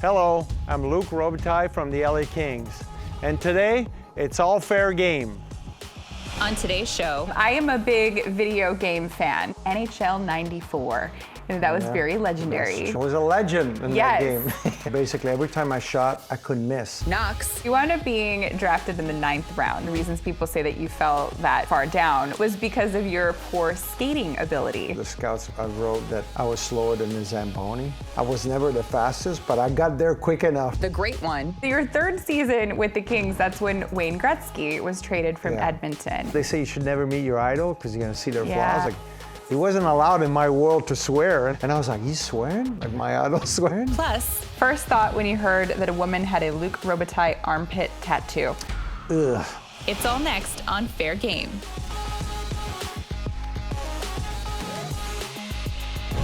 Hello, I'm Luc Robitaille from the LA Kings, and today it's all fair game. On today's show, I am a big video game fan. NHL 94. That was very legendary. I was a legend in that game. Basically, every time I shot, I couldn't miss. Knox. You wound up being drafted in the 9th round. The reasons people say that you fell that far down was because of your poor skating ability. The scouts wrote that I was slower than the Zamboni. I was never the fastest, but I got there quick enough. The great one. Your 3rd season with the Kings, that's when Wayne Gretzky was traded from Edmonton. They say you should never meet your idol because you're going to see their flaws. Like, he wasn't allowed in my world to swear. And I was like, he's swearing? Like my idol swearing? Plus, first thought when you heard that a woman had a Luc Robitaille armpit tattoo. Ugh. It's all next on Fair Game.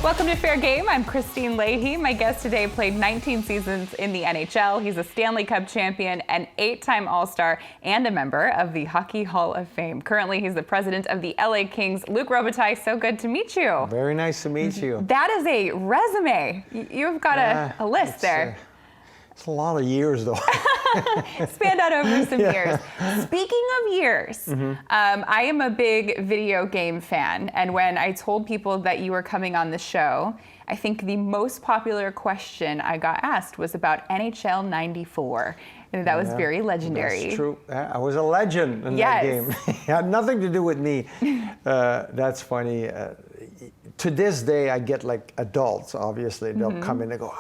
Welcome to Fair Game. I'm Kristine Leahy. My guest today played 19 seasons in the NHL. He's a Stanley Cup champion, an 8-time All-Star, and a member of the Hockey Hall of Fame. Currently, he's the president of the LA Kings. Luc Robitaille, so good to meet you. Very nice to meet you. That is a resume. You've got a list there. It's a lot of years, though. Spanned out over some years. Speaking of years, I am a big video game fan, and when I told people that you were coming on the show, I think the most popular question I got asked was about NHL 94. And that was very legendary. That's true. I was a legend in that game. It had nothing to do with me. That's funny. To this day, I get like adults, obviously. They'll come in and go,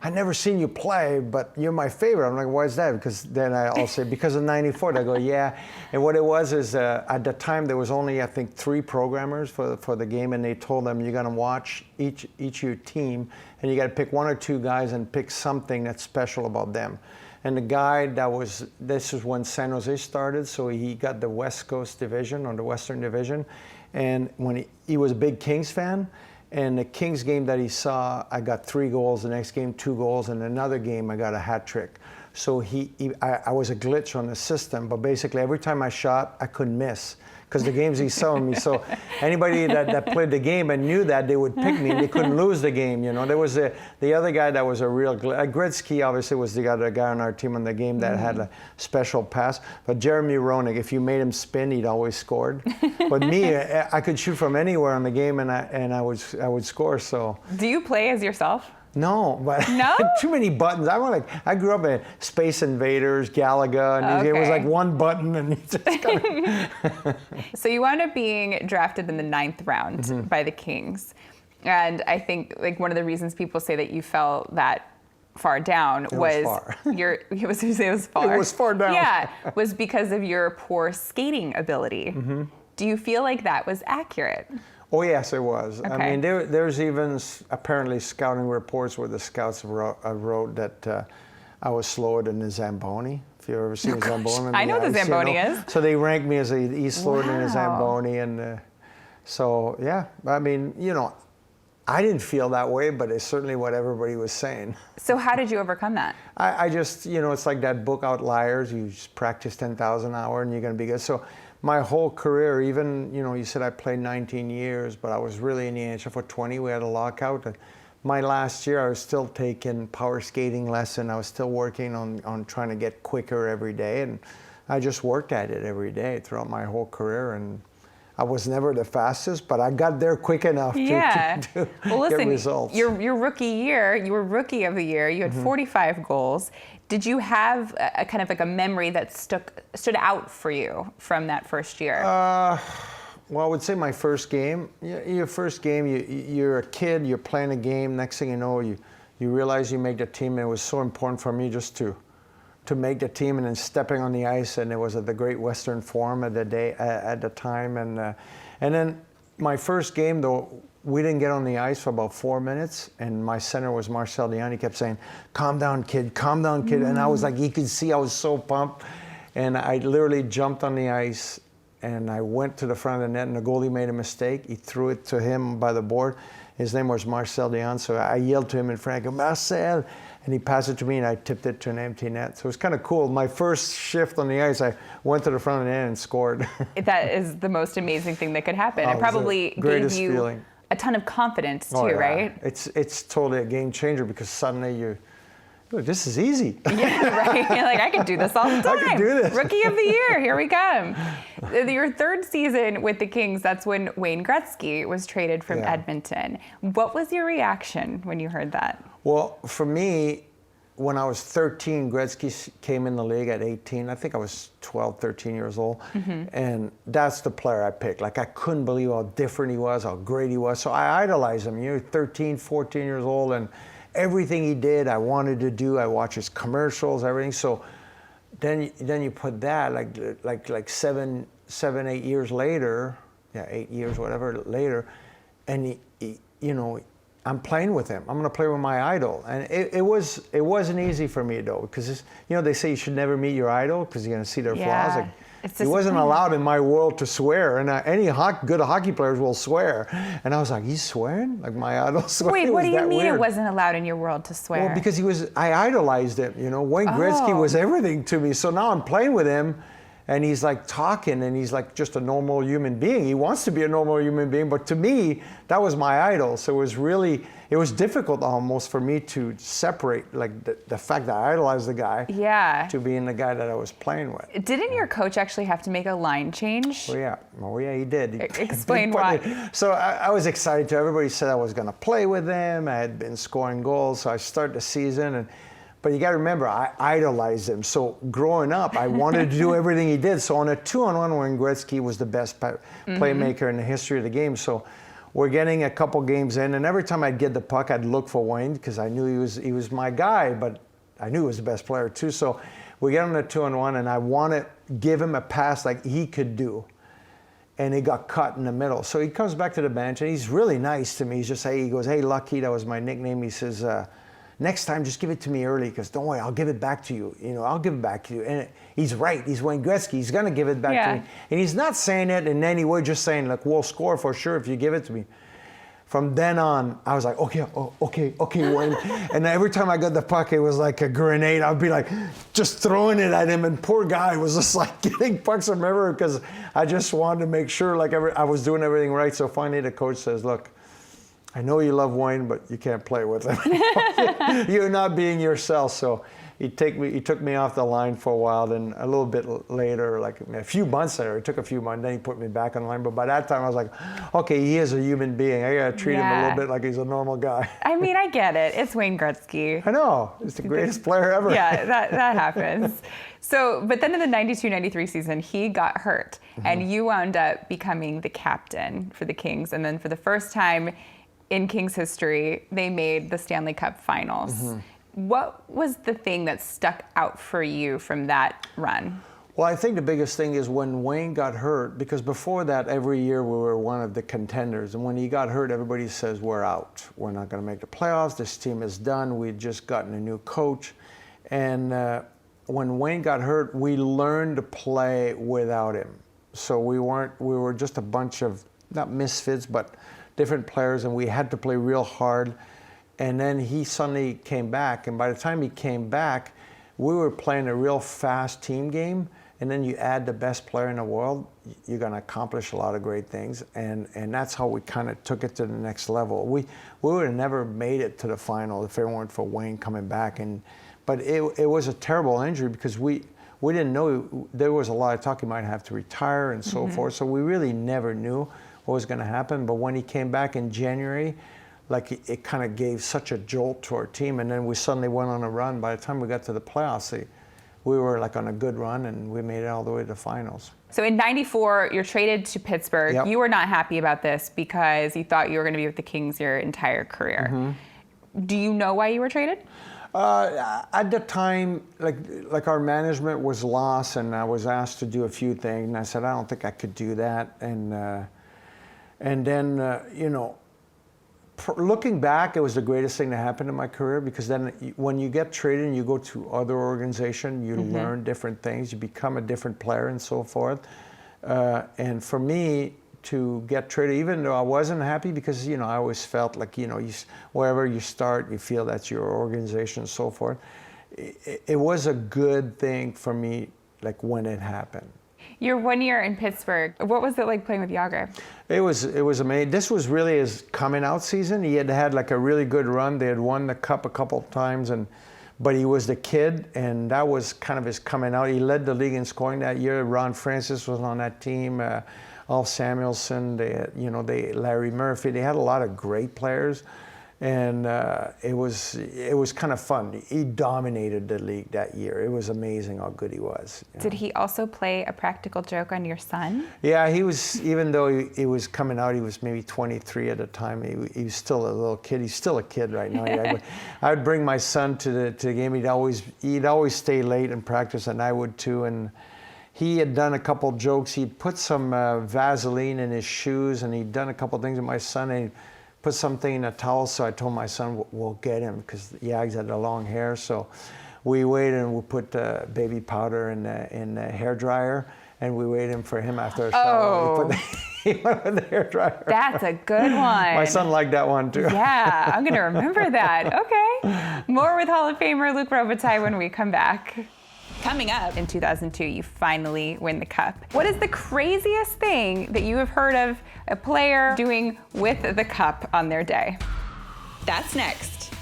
I never seen you play, but you're my favorite. I'm like, why is that? Because then I'll say, because of 94. They go, yeah. And what it was is, at the time, there was only, I think, 3 programmers for the game, and they told them, you're going to watch each your team, and you got to pick 1 or 2 guys and pick something that's special about them. And the guy this was when San Jose started, so he got the West Coast division, or the Western division, and when he was a big Kings fan. And the Kings game that he saw, I got 3 goals. The next game, 2 goals. And another game, I got a hat trick. So I was a glitch on the system. But basically, every time I shot, I couldn't miss because the games he saw me. So anybody that played the game and knew that, they would pick me. And they couldn't lose the game. You know, there was the other guy that was a real Gretzky. Obviously, was the other guy on our team on the game that had a special pass. But Jeremy Roenick, if you made him spin, he'd always scored. But me, I could shoot from anywhere on the game, and I would score. So. Do you play as yourself? No, but no? Too many buttons. I grew up in Space Invaders, Galaga, and it was like 1 button, and you just kind of. So you wound up being drafted in the 9th round by the Kings, and I think like one of the reasons people say that you fell that far down was far. It was far. It was far down. Yeah, was because of your poor skating ability. Do you feel like that was accurate? Oh, yes, it was. Okay. I mean, there's even apparently scouting reports where the scouts wrote that I was slower than the Zamboni. If you've ever seen the Zamboni. I know the Zamboni is. So they ranked me as he's slower than the Zamboni. And so, yeah, I mean, you know, I didn't feel that way, but it's certainly what everybody was saying. So how did you overcome that? I just, you know, it's like that book Outliers. You just practice 10,000 hours and you're going to be good. So my whole career, even, you know, you said I played 19 years, but I was really in the NHL for 20. We had a lockout. My last year, I was still taking power skating lesson. I was still working on trying to get quicker every day. And I just worked at it every day throughout my whole career. And I was never the fastest, but I got there quick enough to get results. Your rookie year, you were Rookie of the Year. You had 45 goals. Did you have a kind of like a memory that stood out for you from that first year? Well, I would say my first game. Your first game, you're a kid, you're playing a game. Next thing you know, you realize you make the team. And it was so important for me just to make the team, and then stepping on the ice. And it was at the Great Western Forum at the time. And then my first game, though, we didn't get on the ice for about 4 minutes, and my center was Marcel Dionne. He kept saying, calm down, kid, calm down, kid. And I was like, he could see I was so pumped. And I literally jumped on the ice, and I went to the front of the net, and the goalie made a mistake. He threw it to him by the board. His name was Marcel Dionne, so I yelled to him in front. I go, Marcel! And he passed it to me, and I tipped it to an empty net. So it was kind of cool. My first shift on the ice, I went to the front of the net and scored. That is the most amazing thing that could happen. It probably gave you a ton of confidence too, right? It's totally a game changer, because suddenly Look, this is easy. Yeah, right. You're like, I could do this all the time. I can do this. Rookie of the year, here we come. Your third season with the Kings, that's when Wayne Gretzky was traded from Edmonton. What was your reaction when you heard that? Well, for me, when I was 13, Gretzky came in the league at 18. I think I was 12, 13 years old. And that's the player I picked. Like, I couldn't believe how different he was, how great he was. So I idolized him. 13, 14 years old, and everything he did, I wanted to do. I watched his commercials, everything. So then you put that like seven, 8 years later, 8 years, whatever later, and I'm playing with him. I'm going to play with my idol, and it wasn't easy for me though, because they say you should never meet your idol because you're going to see their flaws. Like, he wasn't allowed in my world to swear, and any good hockey players will swear. And I was like, he's swearing? Like, my idol swearing? Wait, what do you mean weird? It wasn't allowed in your world to swear? Well, because I idolized him. Wayne Gretzky was everything to me. So now I'm playing with him, and he's like talking, and he's like just a normal human being. He wants to be a normal human being, but to me, that was my idol. So it was difficult almost for me to separate like the fact that I idolized the guy to being the guy that I was playing with. Didn't your coach actually have to make a line change? Oh yeah, he did. Explain why. So I was excited too. Everybody said I was going to play with him. I had been scoring goals, so I started the season. But you got to remember, I idolized him. So growing up, I wanted to do everything he did. So on a 2-on-1, Wayne Gretzky was the best playmaker in the history of the game. So we're getting a couple games in, and every time I'd get the puck, I'd look for Wayne because I knew he was my guy, but I knew he was the best player too. So we get on a 2-on-1, and I want to give him a pass like he could do. And he got cut in the middle. So he comes back to the bench, and he's really nice to me. He goes, hey, Lucky, that was my nickname. He says, next time, just give it to me early, because don't worry, I'll give it back to you. I'll give it back to you. And he's right. He's Wayne Gretzky. He's going to give it back to me. And he's not saying it in any way, just saying, like, we'll score for sure if you give it to me. From then on, I was like, okay, Wayne. And every time I got the puck, it was like a grenade. I'd be like, just throwing it at him. And poor guy was just like getting pucks from everywhere because I just wanted to make sure like I was doing everything right. So finally the coach says, look, I know you love Wayne, but you can't play with him. You're not being yourself. So he took me off the line for a while. Then a little bit later, like a few months later, it took a few months, then he put me back on the line. But by that time, I was like, okay, he is a human being. I got to treat him a little bit like he's a normal guy. I mean, I get it. It's Wayne Gretzky. I know. He's the greatest player ever. Yeah, that happens. So, but then in the 92-93 season, he got hurt, and you wound up becoming the captain for the Kings. And then for the first time in Kings history, they made the Stanley Cup Finals. What was the thing that stuck out for you from that run? Well, I think the biggest thing is when Wayne got hurt, because before that, every year we were one of the contenders. And when he got hurt, everybody says, we're out. We're not going to make the playoffs. This team is done. We'd just gotten a new coach. And when Wayne got hurt, we learned to play without him. So we were just a bunch of, not misfits, but different players, and we had to play real hard. And then he suddenly came back, and by the time he came back, we were playing a real fast team game, and then you add the best player in the world, you're going to accomplish a lot of great things, and that's how we kind of took it to the next level. We would have never made it to the final if it weren't for Wayne coming back, but it was a terrible injury because we didn't know. There was a lot of talk he might have to retire and so forth, so we really never knew what was going to happen. But when he came back in January, like it kind of gave such a jolt to our team, and then we suddenly went on a run. By the time we got to the playoffs, we were like on a good run, and we made it all the way to the finals. So in '94, you're traded to Pittsburgh. Yep. You were not happy about this because you thought you were going to be with the Kings your entire career. Do you know why you were traded? At the time, like our management was lost, and I was asked to do a few things, and I said I don't think I could do that, and then looking back, it was the greatest thing to happen in my career, because then when you get traded and you go to other organizations, you learn different things, you become a different player and so forth. And for me to get traded, even though I wasn't happy, because I always felt like wherever you start, you feel that's your organization and so forth. It was a good thing for me, like when it happened. Your 1 year in Pittsburgh, what was it like playing with Jágr? It was amazing. This was really his coming out season. He had like a really good run. They had won the cup a couple of times, but he was the kid, and that was kind of his coming out. He led the league in scoring that year. Ron Francis was on that team. Alf Samuelson, Larry Murphy. They had a lot of great players, and it was kind of fun. He dominated the league that year. It was amazing how good he was. Did he also play a practical joke on your son? Yeah, he was. Even though he was coming out, he was maybe 23 at the time. He was still a little kid. He's still a kid right now. Yeah, I would bring my son to the game. He'd always stay late and practice, and I would too. And he had done a couple jokes. He'd put some Vaseline in his shoes, and he'd done a couple things with my son, and he'd put something in a towel. So I told my son, we'll get him, because Yags had the long hair. So we waited, and we put baby powder in the hair dryer, and we waited for him after a shower. He went with the hair dryer. That's a good one. My son liked that one too. Yeah, I'm going to remember that. Okay. More with Hall of Famer Luc Robitaille when we come back. Coming up. In 2002, you finally win the cup. What is the craziest thing that you have heard of a player doing with the cup on their day? That's next.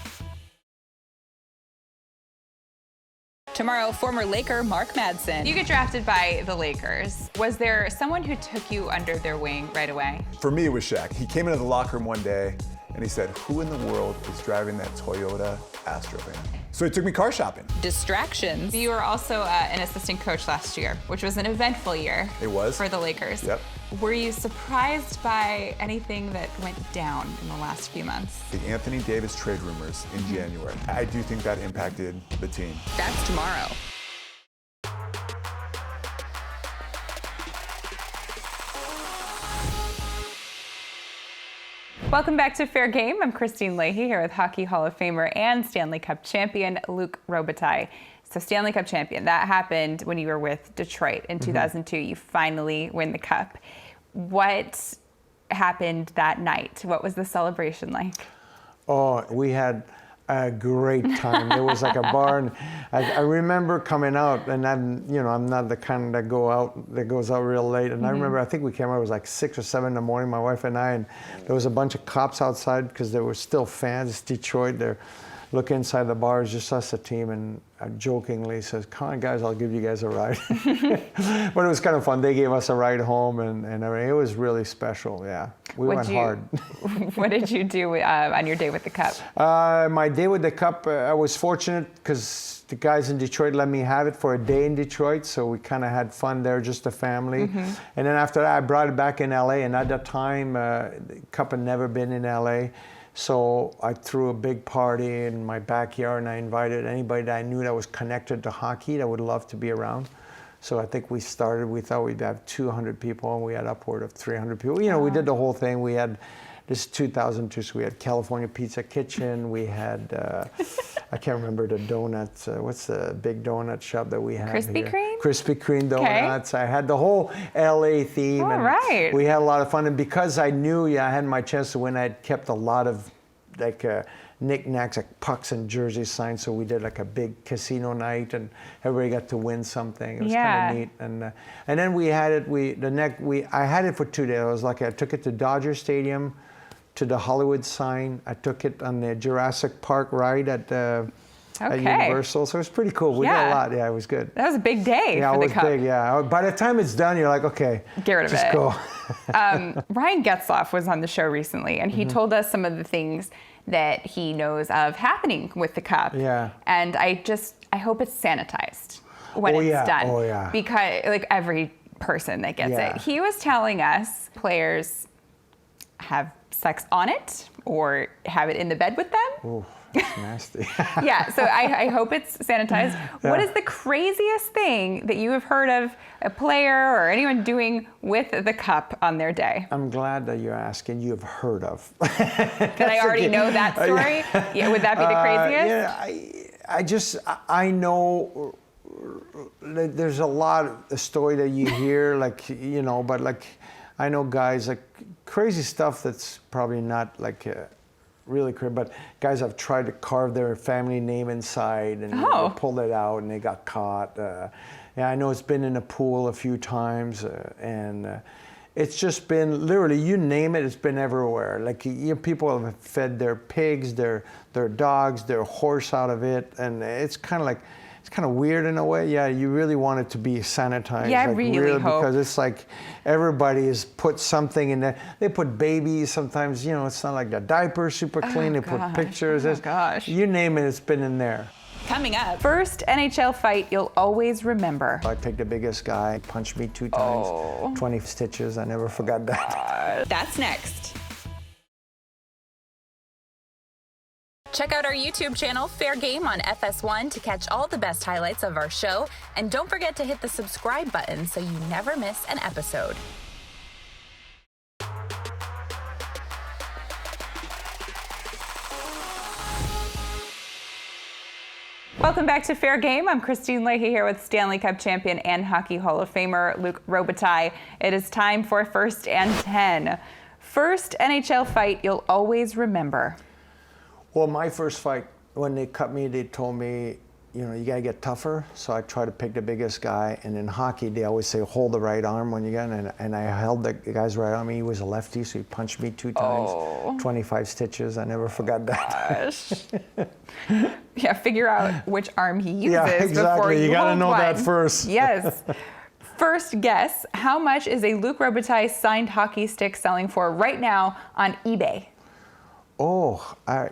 Tomorrow, former Laker Mark Madsen. You get drafted by the Lakers. Was there someone who took you under their wing right away? For me, it was Shaq. He came into the locker room one day and he said, "Who in the world is driving that Toyota Astro van?" So he took me car shopping. Distractions. You were also an assistant coach last year, which was an eventful year. It was. For the Lakers. Yep. Were you surprised by anything that went down in the last few months? The Anthony Davis trade rumors in January. I do think that impacted the team. That's tomorrow. Welcome back to Fair Game. I'm Kristine Leahy here with Hockey Hall of Famer and Stanley Cup champion Luc Robitaille. So Stanley Cup champion, that happened when you were with Detroit in 2002. You finally win the cup. What happened that night? What was the celebration like? Oh, we had a great time. It was like a bar, and I remember coming out, and I'm not the kind that goes out real late. And I remember, I think we came out, it was like 6 or 7 in the morning, my wife and I, and there was a bunch of cops outside because there were still fans. It's Detroit. They're looking inside the bar, it's just us, a team, and I jokingly says, "Come on, guys, I'll give you guys a ride." But it was kind of fun. They gave us a ride home, and everything. It was really special. Yeah, we went hard. What did you do on your day with the cup? My day with the cup, I was fortunate because the guys in Detroit let me have it for a day in Detroit, so we kind of had fun there, just a family. And then after that, I brought it back in LA, and at that time, the cup had never been in LA. So I threw a big party in my backyard, and I invited anybody that I knew that was connected to hockey that would love to be around. So I think we thought we'd have 200 people, and we had upward of 300 people. We did the whole thing. We had, this 2002, so we had California Pizza Kitchen. We had, I can't remember the donuts. What's the big donut shop that we had Krispy here? Kreme? Krispy Kreme donuts. I had the whole LA theme. All right. We had a lot of fun. And because I knew I had my chance to win, I had kept a lot of knickknacks, like pucks and jersey signs. So we did like a big casino night, and everybody got to win something. It was kind of neat. And then we had it. I had it for 2 days. I was lucky. I took it to Dodger Stadium, to the Hollywood sign. I took it on the Jurassic Park ride at Universal. So it was pretty cool. We did a lot. Yeah, it was good. That was a big day for the cup. Big, yeah. By the time it's done, you're like, okay, get rid of just it. Go. Ryan Getzlaf was on the show recently, and he told us some of the things that he knows of happening with the cup. Yeah. And I hope it's sanitized when it's done. Oh, yeah. Because like every person that gets it. He was telling us players have sex on it or have it in the bed with them. Ooh, that's nasty. Yeah, so I hope it's sanitized. Yeah. What is the craziest thing that you have heard of a player or anyone doing with the cup on their day? I'm glad that you're asking. You've heard of. Did I already know that story? Yeah, would that be the craziest? I know there's a lot of story that you hear, but like I know guys like crazy stuff that's probably not like really crazy, but guys have tried to carve their family name inside and they pulled it out and they got caught. Yeah, I know it's been in a pool a few times, and it's just been literally, you name it, it's been everywhere. Like people have fed their pigs, their dogs, their horse out of it, and it's kind of weird in a way. Yeah, you really want it to be sanitized. Yeah, I like, really hope. Because it's like everybody has put something in there. They put babies sometimes. It's not like the diaper's super clean. They put pictures. Oh gosh. You name it, it's been in there. Coming up. First NHL fight you'll always remember. I picked the biggest guy, punched me 2 times, 20 stitches. I never forgot that. That's next. Check out our YouTube channel, Fair Game on FS1, to catch all the best highlights of our show. And don't forget to hit the subscribe button so you never miss an episode. Welcome back to Fair Game. I'm Kristine Leahy here with Stanley Cup champion and Hockey Hall of Famer Luc Robitaille. It is time for First and 10. First NHL fight you'll always remember. Well, my first fight, when they cut me, they told me, you got to get tougher. So I tried to pick the biggest guy. And in hockey, they always say, hold the right arm when you get in. And I held the guy's right arm. He was a lefty, so he punched me 2 times, 25 stitches. I never forgot that. Gosh. Yeah, figure out which arm he uses exactly. before you got to hold know one. that first. Yes. First guess, how much is a Luc Robitaille signed hockey stick selling for right now on eBay? Oh, I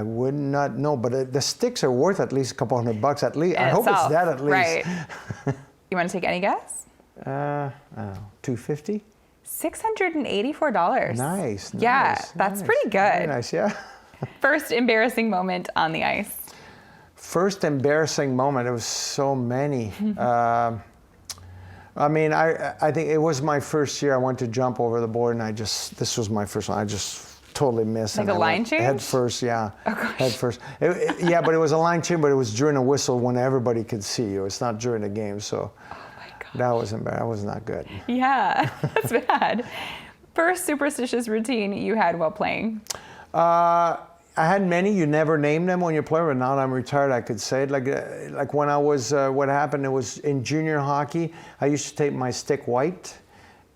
would not know, but the sticks are worth at least a couple $100 at least. I hope it's that at least. Right. You want to take any guess? I don't know, $250? $684. Nice. Yeah, that's pretty good. Very nice, yeah. First embarrassing moment on the ice. First embarrassing moment, there was so many. I think it was my first year. I went to jump over the board, and this was my first one. I just totally missed. Like and a line change? Head first, yeah. Oh, gosh. Head first. Yeah, but it was a line change, but it was during a whistle when everybody could see you. It's not during the game, so that was embarrassing. That was not good. Yeah, that's bad. First superstitious routine you had while playing? I had many. You never name them when you're playing, but now that I'm retired, I could say it. Like when I was, what happened, it was in junior hockey, I used to tape my stick white,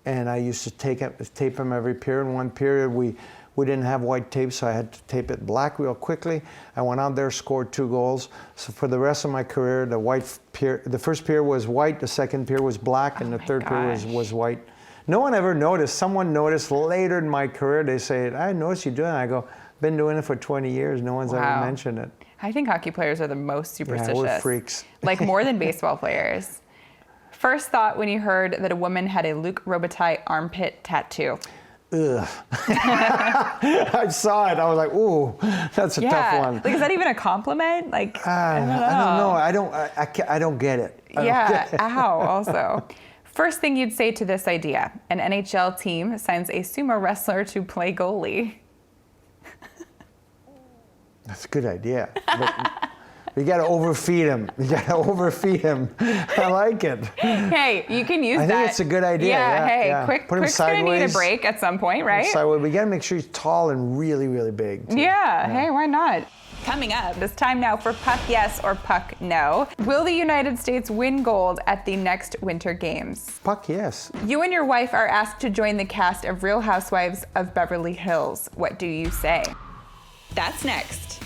and I used to tape them every period. In one period, we didn't have white tape, so I had to tape it black real quickly. I went out there, scored 2 goals. So for the rest of my career, the first period was white, the second period was black, and the third period was white. No one ever noticed. Someone noticed later in my career. They say, I noticed you doing it. I go, been doing it for 20 years. No one's ever mentioned it. I think hockey players are the most superstitious. Yeah, we're freaks. Like more than baseball players. First thought when you heard that a woman had a Luc Robitaille armpit tattoo. Ugh. I saw it. I was like, ooh, that's a tough one. Like, is that even a compliment? Like, I don't know. I don't get it. Ow, also. First thing you'd say to this idea, an NHL team signs a sumo wrestler to play goalie. That's a good idea. But you got to overfeed him. I like it. Hey, you can use that. I think it's a good idea. Yeah, Quick's going to need a break at some point, right? Sideways. We got to make sure he's tall and really, really big. Too. Yeah, hey, why not? Coming up. It's time now for Puck Yes or Puck No. Will the United States win gold at the next Winter Games? Puck Yes. You and your wife are asked to join the cast of Real Housewives of Beverly Hills. What do you say? That's next.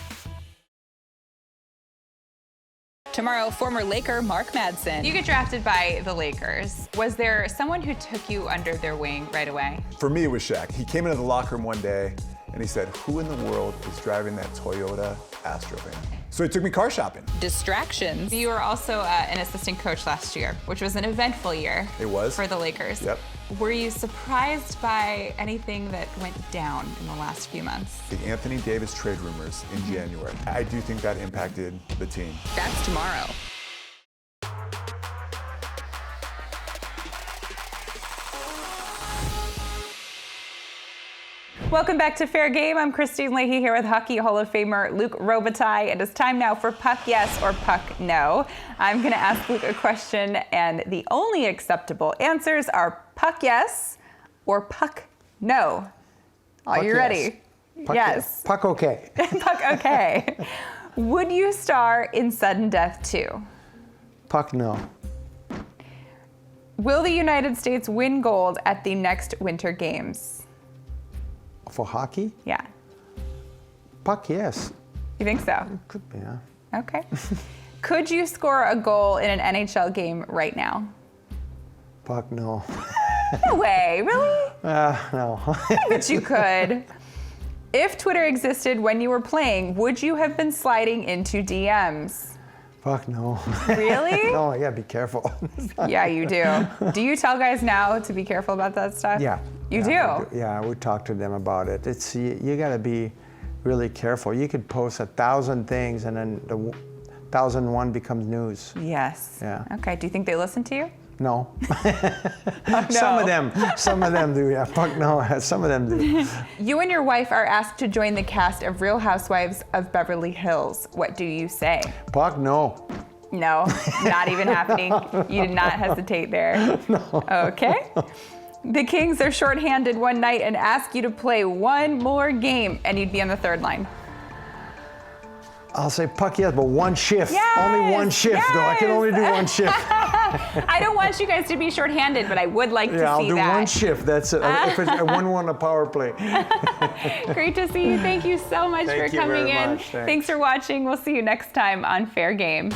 Tomorrow, former Laker Mark Madsen. You get drafted by the Lakers. Was there someone who took you under their wing right away? For me, it was Shaq. He came into the locker room one day and he said, who in the world is driving that Toyota Astro van? So he took me car shopping. Distractions. You were also an assistant coach last year, which was an eventful year. It was. For the Lakers. Yep. Were you surprised by anything that went down in the last few months? The Anthony Davis trade rumors in January. I do think that impacted the team. That's tomorrow. Welcome back to Fair Game. I'm Kristine Leahy here with Hockey Hall of Famer Luc Robitaille. It is time now for Puck Yes or Puck No. I'm going to ask Luc a question, and the only acceptable answers are Puck Yes or Puck No. Are you ready? Puck yes. Puck okay. Puck okay. Would you star in Sudden Death 2? Puck no. Will the United States win gold at the next Winter Games? For hockey? Yeah. Puck, yes. You think so? Could be, yeah. Okay. Could you score a goal in an NHL game right now? Puck, no. No way, really? No. I bet you could. If Twitter existed when you were playing, would you have been sliding into DMs? Fuck, no. Really? No, I gotta be careful. Yeah, you do. Do you tell guys now to be careful about that stuff? Yeah. You yeah, do? Yeah, we talk to them about it. It's you gotta be really careful. You could post 1,000 things and then the 1,001 becomes news. Yes. Yeah. Okay, do you think they listen to you? No. No. Some of them do, yeah. Fuck no, some of them do. You and your wife are asked to join the cast of Real Housewives of Beverly Hills. What do you say? Fuck no. No, not even happening. You did not hesitate there. No. Okay. The Kings are shorthanded one night and ask you to play one more game, and you'd be on the third line. I'll say puck, yes, but one shift. Yes, only one shift, though. I can only do one shift. I don't want you guys to be shorthanded, but I would like to see that. Yeah, I'll do one shift. That's it. If it's a 1-1 a power play. Great to see you. Thank you so much for coming in. Thank you very much. Thanks for watching. We'll see you next time on Fair Game.